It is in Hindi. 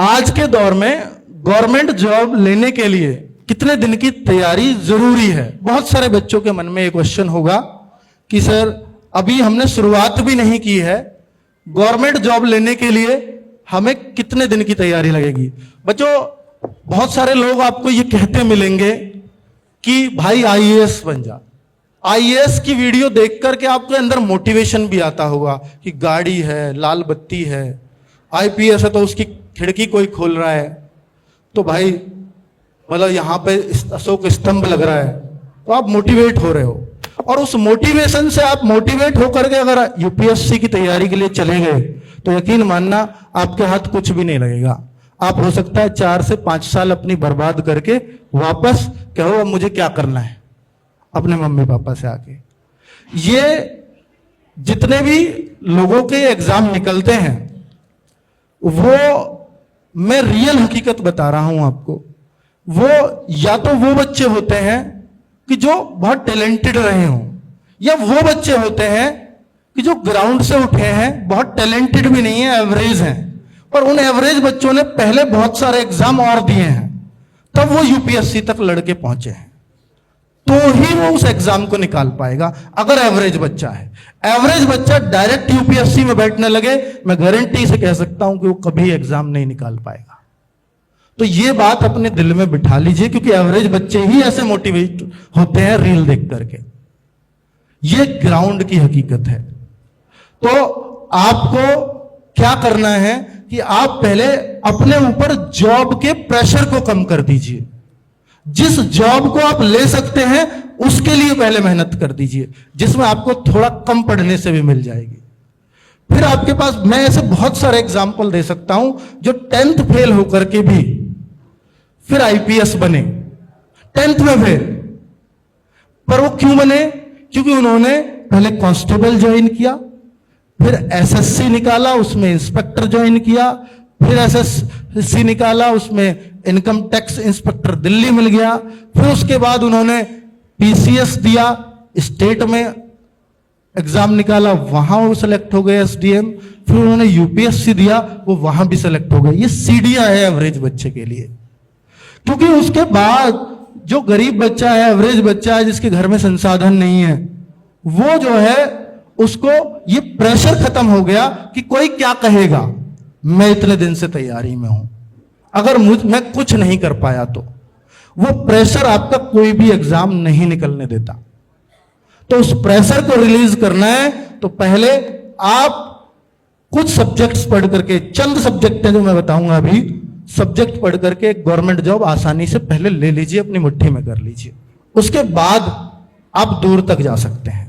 आज के दौर में गवर्नमेंट जॉब लेने के लिए कितने दिन की तैयारी जरूरी है? बहुत सारे बच्चों के मन में एक क्वेश्चन होगा कि सर अभी हमने शुरुआत भी नहीं की है, गवर्नमेंट जॉब लेने के लिए हमें कितने दिन की तैयारी लगेगी? बच्चों, बहुत सारे लोग आपको ये कहते मिलेंगे कि भाई आईएएस बन जा। आईएएस की वीडियो देख करके आपके अंदर मोटिवेशन भी आता होगा कि गाड़ी है, लाल बत्ती है, आईपीएस है तो उसकी खिड़की कोई खोल रहा है, तो भाई मतलब यहां पे अशोक स्तंभ लग रहा है, तो आप मोटिवेट हो रहे हो। और उस मोटिवेशन से आप मोटिवेट होकर के अगर यूपीएससी की तैयारी के लिए चले गए तो यकीन मानना आपके हाथ कुछ भी नहीं लगेगा। आप हो सकता है 4 से 5 साल अपनी बर्बाद करके वापस कहो अब मुझे क्या करना है अपने मम्मी पापा से आके। ये जितने भी लोगों के एग्जाम निकलते हैं वो मैं रियल हकीकत बता रहा हूं आपको, वो या तो वो बच्चे होते हैं कि जो बहुत टैलेंटेड रहे हों, या वो बच्चे होते हैं कि जो ग्राउंड से उठे हैं, बहुत टैलेंटेड भी नहीं है, एवरेज हैं, पर उन एवरेज बच्चों ने पहले बहुत सारे एग्जाम और दिए हैं, तब वो यूपीएससी तक लड़के पहुंचे हैं, तो ही वो उस एग्जाम को निकाल पाएगा। अगर एवरेज बच्चा है, एवरेज बच्चा डायरेक्ट यूपीएससी में बैठने लगे, मैं गारंटी से कह सकता हूं कि वो कभी एग्जाम नहीं निकाल पाएगा। तो ये बात अपने दिल में बिठा लीजिए, क्योंकि एवरेज बच्चे ही ऐसे मोटिवेट होते हैं रील देख करके। ये ग्राउंड की हकीकत है। तो आपको क्या करना है कि आप पहले अपने ऊपर जॉब के प्रेशर को कम कर दीजिए। जिस जॉब को आप ले सकते हैं उसके लिए पहले मेहनत कर दीजिए, जिसमें आपको थोड़ा कम पढ़ने से भी मिल जाएगी। फिर आपके पास मैं ऐसे बहुत सारे एग्जाम्पल दे सकता हूं जो 10th फेल होकर के भी फिर आईपीएस बने, 10th में फेल, पर वो क्यों बने? क्योंकि उन्होंने पहले कांस्टेबल ज्वाइन किया, फिर एसएससी निकाला, उसमें इंस्पेक्टर ज्वाइन किया, फिर एसएससी निकाला, उसमें इनकम टैक्स इंस्पेक्टर दिल्ली मिल गया, फिर उसके बाद उन्होंने पीसीएस दिया, स्टेट में एग्जाम निकाला, वहां वो सिलेक्ट हो गए एसडीएम, फिर उन्होंने यूपीएससी दिया, वो वहां भी सिलेक्ट हो गए। ये सीढ़ियां है एवरेज बच्चे के लिए। क्योंकि उसके बाद जो गरीब बच्चा है, एवरेज बच्चा है, जिसके घर में संसाधन नहीं है, वो जो है उसको ये प्रेशर खत्म हो गया कि कोई क्या कहेगा, मैं इतने दिन से तैयारी में हूं, अगर मैं कुछ नहीं कर पाया तो वो प्रेशर आपका कोई भी एग्जाम नहीं निकलने देता। तो उस प्रेशर को रिलीज करना है तो पहले आप कुछ सब्जेक्ट्स पढ़ करके, चंद सब्जेक्ट हैं जो मैं बताऊंगा अभी, सब्जेक्ट पढ़ करके गवर्नमेंट जॉब आसानी से पहले ले लीजिए, अपनी मुट्ठी में कर लीजिए, उसके बाद आप दूर तक जा सकते हैं।